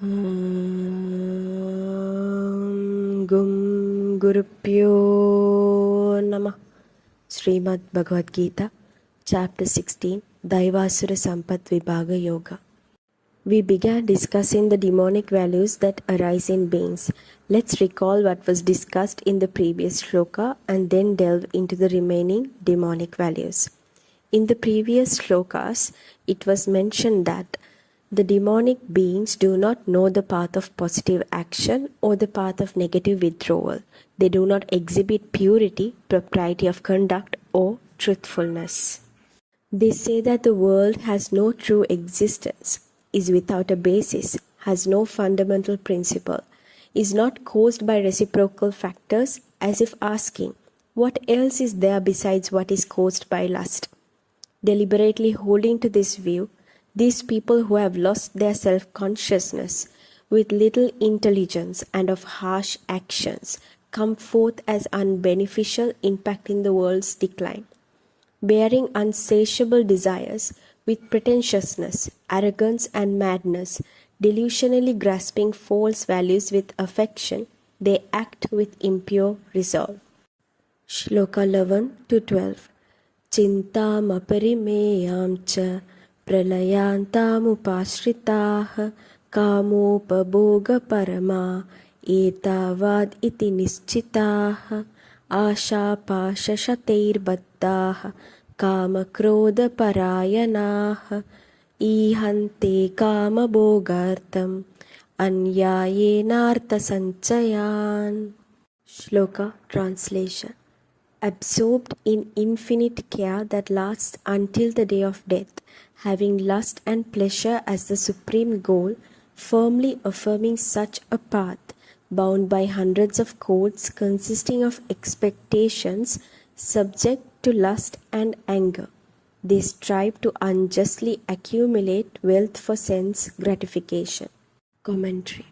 Gum Gurupyo Namah. Shrimad Bhagavad Gita, Chapter 16, Daivasura Sampad Vibhaga Yoga. We began discussing the demonic values that arise in beings. Let's recall what was discussed in the previous shloka and then delve into the remaining demonic values. In the previous shlokas, it was mentioned that the demonic beings do not know the path of positive action or the path of negative withdrawal. They do not exhibit purity, propriety of conduct, or truthfulness. They say that the world has no true existence, is without a basis, has no fundamental principle, is not caused by reciprocal factors, as if asking, what else is there besides what is caused by lust? Deliberately holding to this view, these people who have lost their self-consciousness with little intelligence and of harsh actions come forth as unbeneficial, impacting the world's decline. Bearing unsatiable desires with pretentiousness, arrogance and madness, delusionally grasping false values with affection, they act with impure resolve. Shloka 11-12. Chintam aparimeyam cha pralayantamupashritaah kamopabhoga parama etavad iti nischitaah ashapashashatairbaddaah kamakrodha parayanaah ihante kamabhogartam anyayenartha sanchayan. Shloka translation. Absorbed in infinite care that lasts until the day of death, having lust and pleasure as the supreme goal, firmly affirming such a path, bound by hundreds of cords consisting of expectations, subject to lust and anger. They strive to unjustly accumulate wealth for sense gratification. Commentary.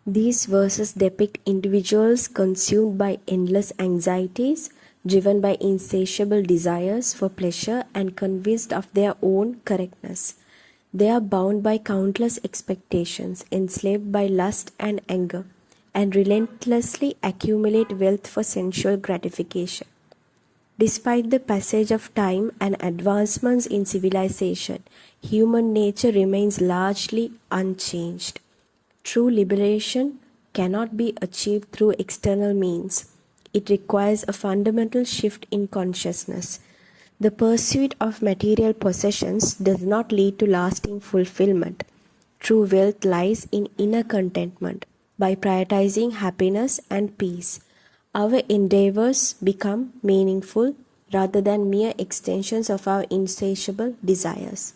These verses depict individuals consumed by endless anxieties, driven by insatiable desires for pleasure and convinced of their own correctness. They are bound by countless expectations, enslaved by lust and anger, and relentlessly accumulate wealth for sensual gratification. Despite the passage of time and advancements in civilization, human nature remains largely unchanged. True liberation cannot be achieved through external means. It requires a fundamental shift in consciousness. The pursuit of material possessions does not lead to lasting fulfillment. True wealth lies in inner contentment. By prioritizing happiness and peace, our endeavors become meaningful rather than mere extensions of our insatiable desires.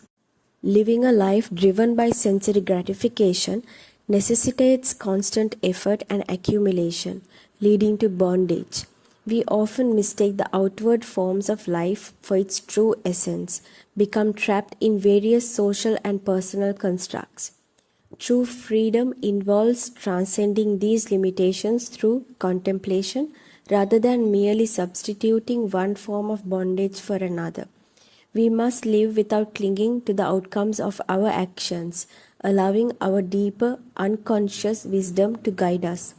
Living a life driven by sensory gratification necessitates constant effort and accumulation, leading to bondage. We often mistake the outward forms of life for its true essence, become trapped in various social and personal constructs. True freedom involves transcending these limitations through contemplation rather than merely substituting one form of bondage for another. We must live without clinging to the outcomes of our actions, allowing our deeper, unconscious wisdom to guide us.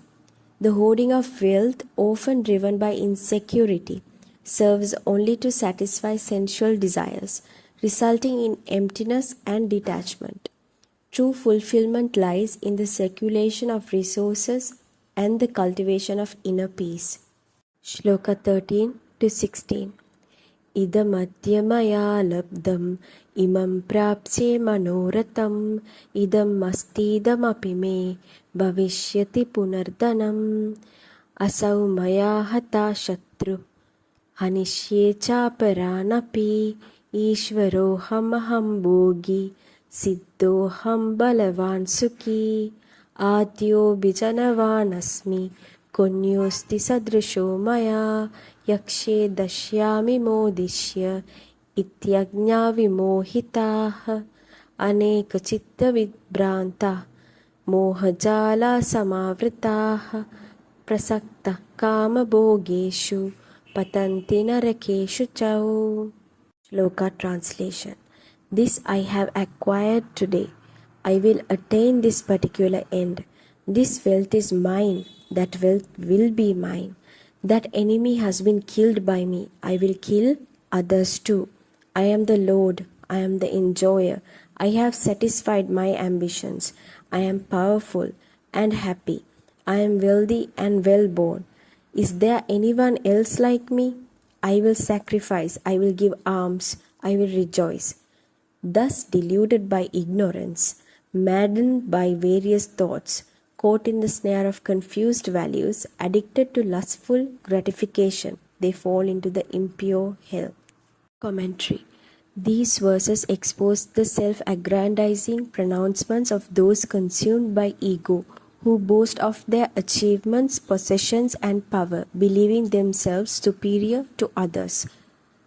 The hoarding of wealth, often driven by insecurity, serves only to satisfy sensual desires, resulting in emptiness and detachment. True fulfillment lies in the circulation of resources and the cultivation of inner peace. Shloka 13-16. Idamadhyamaya labdam imam prapse manoratam idam mastidam apime bhavishyati punardanam asau maya hata shatru hanishye chaparanapi ishvaroham bhogi siddhoham balavan sukhi adyo bijanavanasmi kunyosti sadrisho maya yakshe dashyami modishya ityagnya vimohitaah aneka chitta vidbranta mohajala samavritaah prasakta kama bhogeshu patanti narakeshu chau. Shloka translation. This I have acquired today, I will attain this particular end. This wealth is mine. That wealth will be mine. That enemy has been killed by me. I will kill others too. I am the Lord. I am the enjoyer. I have satisfied my ambitions. I am powerful and happy. I am wealthy and well born. Is there anyone else like me? I will sacrifice. I will give alms. I will rejoice. Thus deluded by ignorance, maddened by various thoughts, caught in the snare of confused values, addicted to lustful gratification, they fall into the impure hell. Commentary. These verses expose the self-aggrandizing pronouncements of those consumed by ego, who boast of their achievements, possessions, and power, believing themselves superior to others.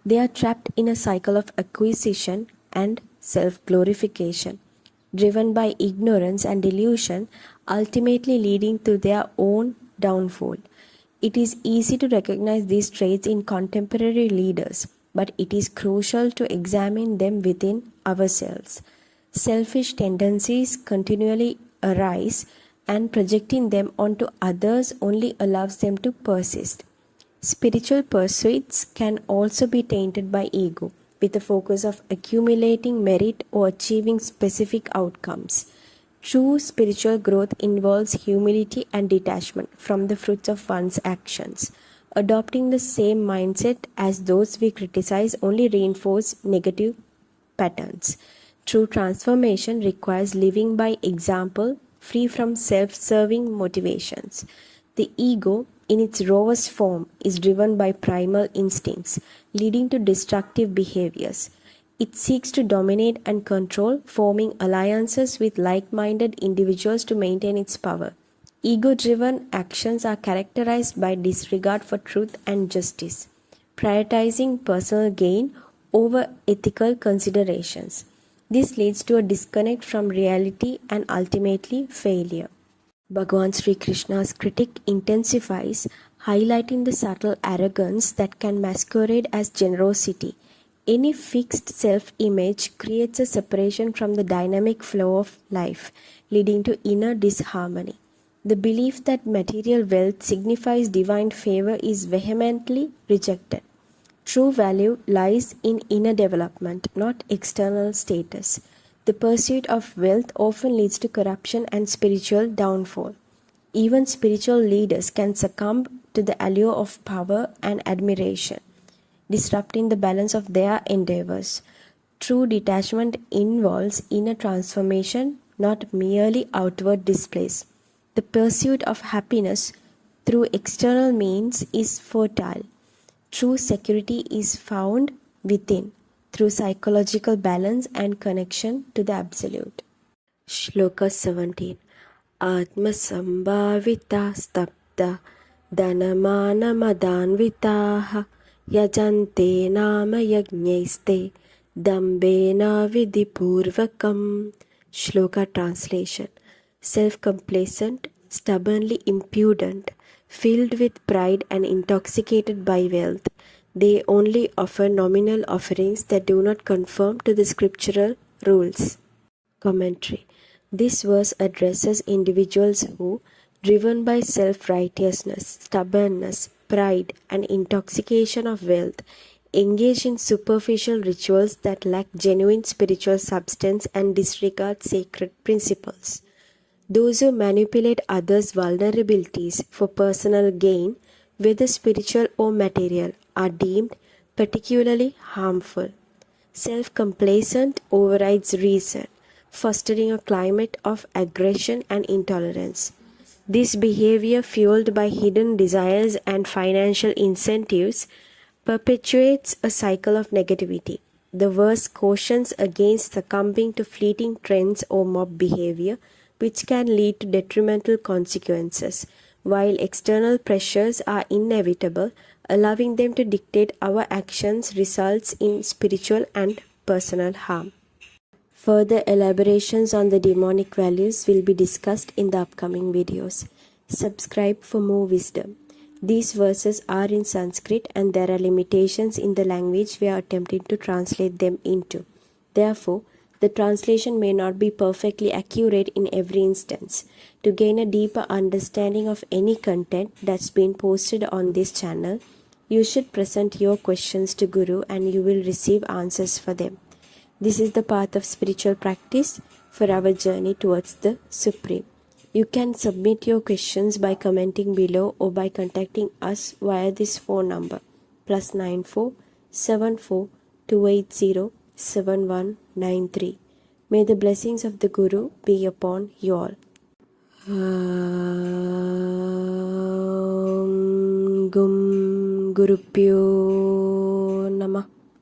They are trapped in a cycle of acquisition and self-glorification, driven by ignorance and delusion, ultimately leading to their own downfall. It is easy to recognize these traits in contemporary leaders, but it is crucial to examine them within ourselves. Selfish tendencies continually arise, and projecting them onto others only allows them to persist. Spiritual pursuits can also be tainted by ego, with the focus of accumulating merit or achieving specific outcomes. True spiritual growth involves humility and detachment from the fruits of one's actions. Adopting the same mindset as those we criticize only reinforces negative patterns. True transformation requires living by example, free from self-serving motivations. The ego, in its rawest form, is driven by primal instincts, leading to destructive behaviors. It seeks to dominate and control, forming alliances with like-minded individuals to maintain its power. Ego-driven actions are characterized by disregard for truth and justice, prioritizing personal gain over ethical considerations. This leads to a disconnect from reality and ultimately failure. Bhagavan Shri Krishna's critique intensifies, highlighting the subtle arrogance that can masquerade as generosity. Any fixed self-image creates a separation from the dynamic flow of life, leading to inner disharmony. The belief that material wealth signifies divine favor is vehemently rejected. True value lies in inner development, not external status. The pursuit of wealth often leads to corruption and spiritual downfall. Even spiritual leaders can succumb to the allure of power and admiration, disrupting the balance of their endeavors. True detachment involves inner transformation, not merely outward displays. The pursuit of happiness through external means is futile. True security is found within, through psychological balance and connection to the Absolute. Shloka 17. Atma sambhavita stapta dhanamana madanvitaha yajante nama yajnaiste dambena vidipurvakam. Shloka translation. Self-complacent, stubbornly impudent, filled with pride and intoxicated by wealth, they only offer nominal offerings that do not conform to the scriptural rules. Commentary. This verse addresses individuals who, driven by self-righteousness, stubbornness, pride, and intoxication of wealth, engage in superficial rituals that lack genuine spiritual substance and disregard sacred principles. Those who manipulate others' vulnerabilities for personal gain, whether spiritual or material, are deemed particularly harmful. Self-complacent overrides reason, fostering a climate of aggression and intolerance. This behavior, fueled by hidden desires and financial incentives, perpetuates a cycle of negativity. The verse cautions against succumbing to fleeting trends or mob behavior, which can lead to detrimental consequences, while external pressures are inevitable. Allowing them to dictate our actions results in spiritual and personal harm. Further elaborations on the demonic values will be discussed in the upcoming videos. Subscribe for more wisdom. These verses are in Sanskrit and there are limitations in the language we are attempting to translate them into. Therefore, The translation may not be perfectly accurate in every instance. To gain a deeper understanding of any content that's been posted on this channel, you should present your questions to Guru and you will receive answers for them. This is the path of spiritual practice for our journey towards the Supreme. You can submit your questions by commenting below or by contacting us via this phone number +94 74 280 7193. May the blessings of the Guru be upon you all. Gum Gurupyo Namah.